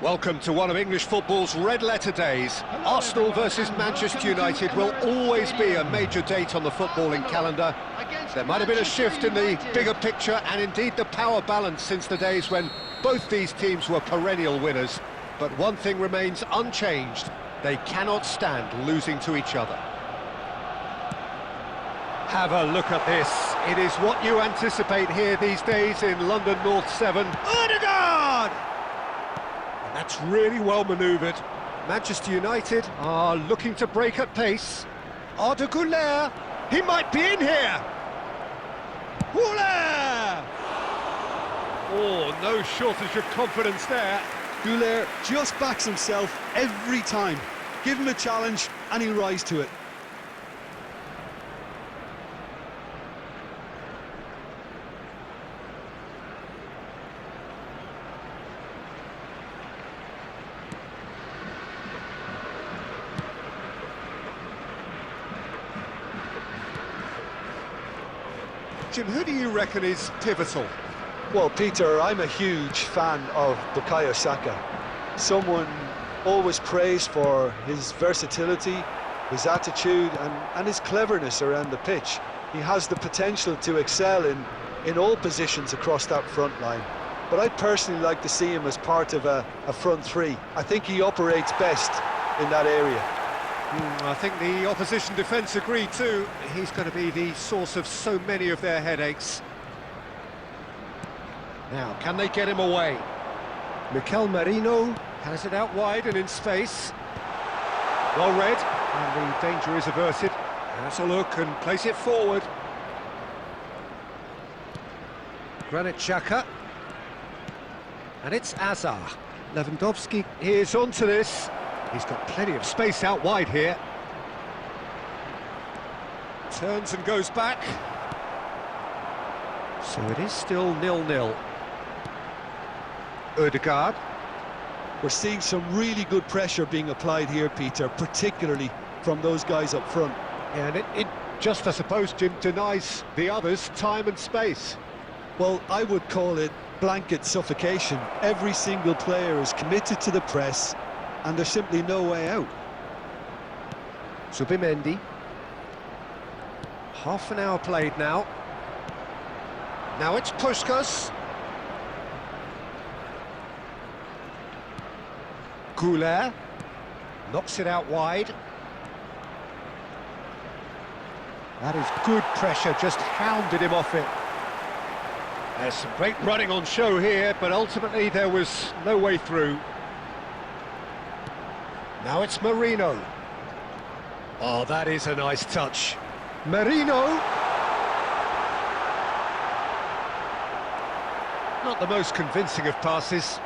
Welcome to one of English football's red-letter days. Arsenal versus Manchester United will always be a major date on the footballing calendar. There might have been a shift in the bigger picture and indeed the power balance since the days when both these teams were perennial winners. But one thing remains unchanged: they cannot stand losing to each other. Have a look at this. It is what you anticipate here these days in London North 7. Odegaard! And that's really well manoeuvred. Manchester United are looking to break at pace. Odegaard, he might be in here. Goulet! Oh, no shortage of confidence there. Goulet just backs himself every time. Give him a challenge and he'll rise to it. Jim, who do you reckon is pivotal? Well, Peter, I'm a huge fan of Bukayo Saka. Someone always praised for his versatility, his attitude and his cleverness around the pitch. He has the potential to excel in all positions across that front line. But I'd personally like to see him as part of a front three. I think he operates best in that area. I think the opposition defence agree too. He's going to be the source of so many of their headaches. Now, can they get him away? Mikel Merino has it out wide and in space. Well read, and the danger is averted. Has a look and place it forward. Granit Xhaka. And it's Azar. Lewandowski is onto this. He's got plenty of space out wide here. Turns and goes back. So it is still 0-0. Odegaard. We're seeing some really good pressure being applied here, Peter, particularly from those guys up front. Yeah, and it just, I suppose, Jim, denies the others time and space. Well, I would call it blanket suffocation. Every single player is committed to the press, and there's simply no way out. Zubimendi. Half an hour played now. Now it's Puskas. Goulet knocks it out wide. That is good pressure, just hounded him off it. There's some great running on show here, but ultimately there was no way through. Now it's Merino. Oh, that is a nice touch. Merino! Not the most convincing of passes.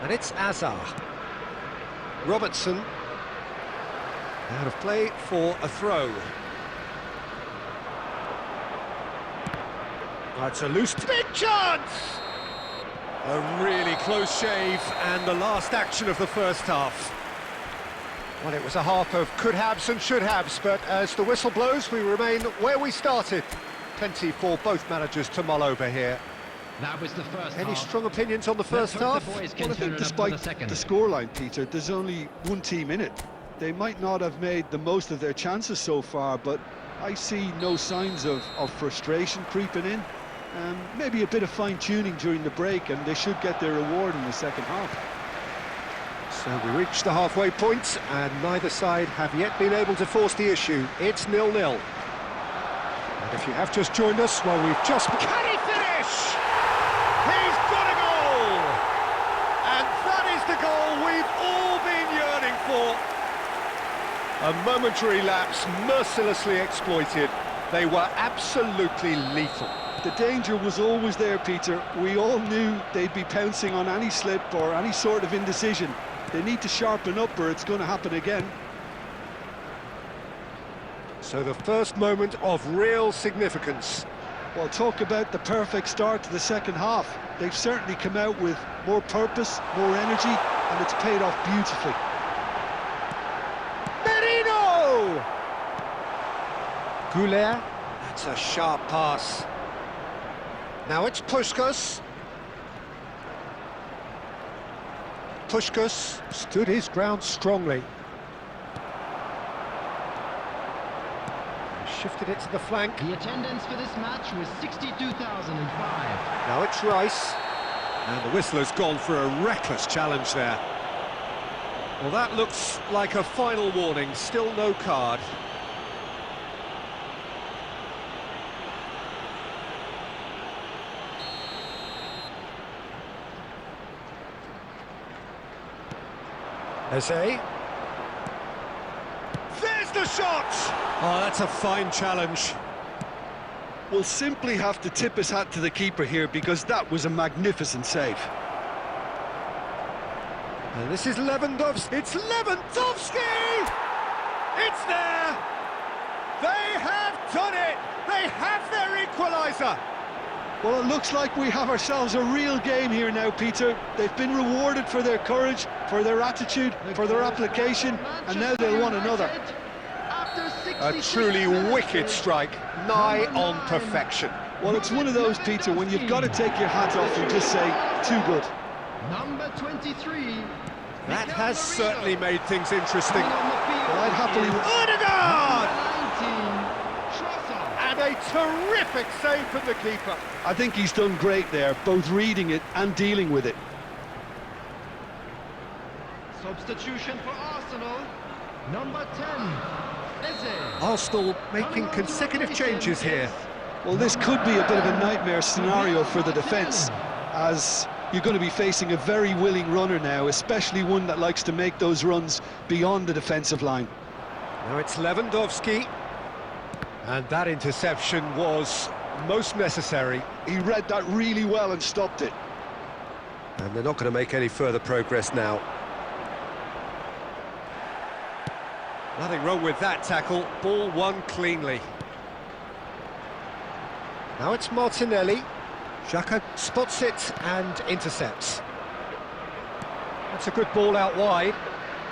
And it's Azar. Robertson. Out of play for a throw. It's a loose... Big chance! A really close shave, and the last action of the first half. Well, it was a half of could-haves and should-haves, but as the whistle blows, we remain where we started. Plenty for both managers to mull over here. That was the first Any half. strong opinions on the first half? Well, I think despite the scoreline, Peter, there's only one team in it. They might not have made the most of their chances so far, but I see no signs of frustration creeping in. Maybe a bit of fine-tuning during the break, and they should get their reward in the second half. So we reached the halfway point, and neither side have yet been able to force the issue. It's 0-0. And if you have just joined us, well, we've just... Can he finish? He's got a goal! And that is the goal we've all been yearning for. A momentary lapse, mercilessly exploited. They were absolutely lethal. The danger was always there, Peter. We all knew they'd be pouncing on any slip or any sort of indecision. They need to sharpen up or it's going to happen again. So the first moment of real significance. Well, talk about the perfect start to the second half. They've certainly come out with more purpose, more energy, and it's paid off beautifully. Goulet, that's a sharp pass. Now it's Puskás. Puskás stood his ground strongly. Shifted it to the flank. The attendance for this match was 62,005. Now it's Rice. And the whistler's gone for a reckless challenge there. Well, that looks like a final warning. Still no card. Eze. There's the shot! Oh, that's a fine challenge. We'll simply have to tip his hat to the keeper here because that was a magnificent save. And this is Lewandowski. It's Lewandowski! It's there! They have done it! They have their equaliser! Well, it looks like we have ourselves a real game here now, Peter. They've been rewarded for their courage, for their attitude, for their application, and now they'll want another. A truly wicked strike, nigh on perfection. Well, it's one of those, Peter, when you've got to take your hat off and just say, too good. Number 23. That has certainly made things interesting. Well, I'd happily... Odegaard! 19. And a terrific save from the keeper. I think he's done great there, both reading it and dealing with it. Substitution for Arsenal. Number 10. Eze. Arsenal making consecutive changes here. Well, this could be a bit of a nightmare scenario for the defence, as you're going to be facing a very willing runner now, especially one that likes to make those runs beyond the defensive line. Now it's Lewandowski. And that interception was most necessary. He read that really well and stopped it. And they're not going to make any further progress now. Nothing wrong with that tackle. Ball won cleanly. Now it's Martinelli. Xhaka spots it and intercepts. That's a good ball out wide.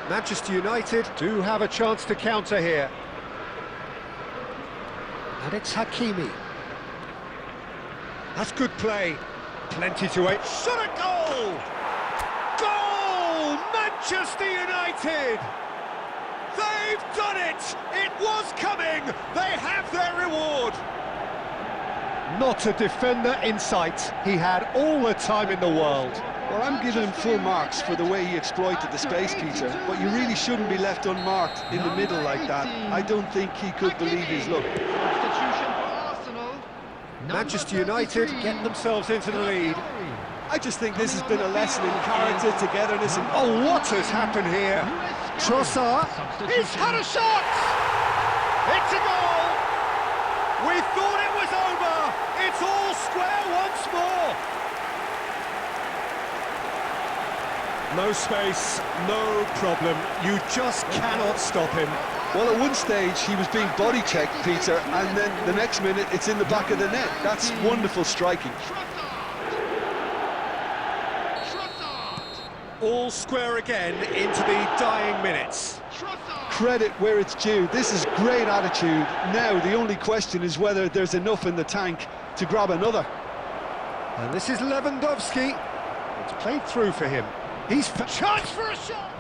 Manchester United do have a chance to counter here. And it's Hakimi. That's good play. Plenty to wait. Shot a goal! Goal! Manchester United! They've done it! It was coming! They have their reward! Not a defender in sight. He had all the time in the world. Well, I'm giving him full marks for the way he exploited the space, Peter, but you really shouldn't be left unmarked in the middle like that. I don't think he could believe his luck. Substitution for Arsenal. Manchester United get themselves into the lead. I just think this has been a lesson in character, togetherness, and... Oh, what has happened here? Trossard, he's had a shot! It's a goal! We thought it was over! It's all square once more! No space, no problem. You just cannot stop him. Well, at one stage, he was being body-checked, Peter, and then the next minute, it's in the back of the net. That's wonderful striking. All square again into the dying minutes. Credit where it's due. This is great attitude. Now, the only question is whether there's enough in the tank to grab another. And this is Lewandowski. It's played through for him. He's chance for a shot.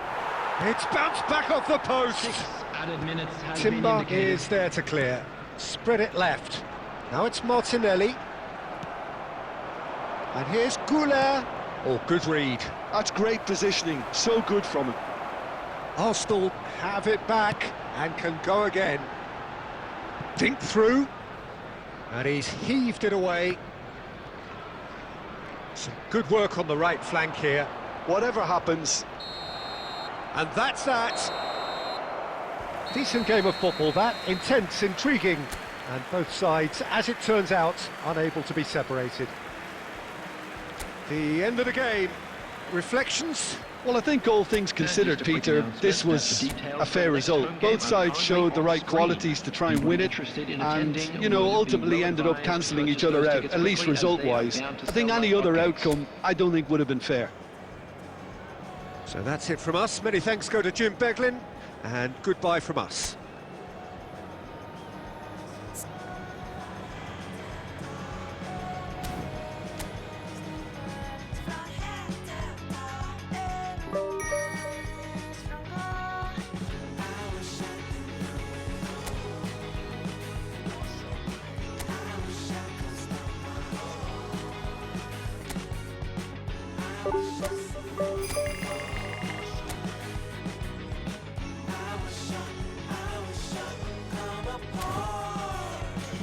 It's bounced back off the post. Added minutes has Timber been indicated. is there to clear. Spread it left. Now it's Martinelli. And here's Goulet. Oh, good read. That's great positioning. So good from him. Arsenal have it back and can go again. Dink through. And he's heaved it away. Some good work on the right flank here. Whatever happens. And that's that. Decent game of football, that. Intense, intriguing. And both sides, as it turns out, unable to be separated. The end of the game. Reflections? Well, I think all things considered, Peter, this was a fair result. Both sides showed the right qualities to try and win it, and, you know, ultimately ended up cancelling each other out, at least result-wise. I think any other outcome, I don't think would have been fair. So that's it from us. Many thanks go to Jim Beglin, and goodbye from us.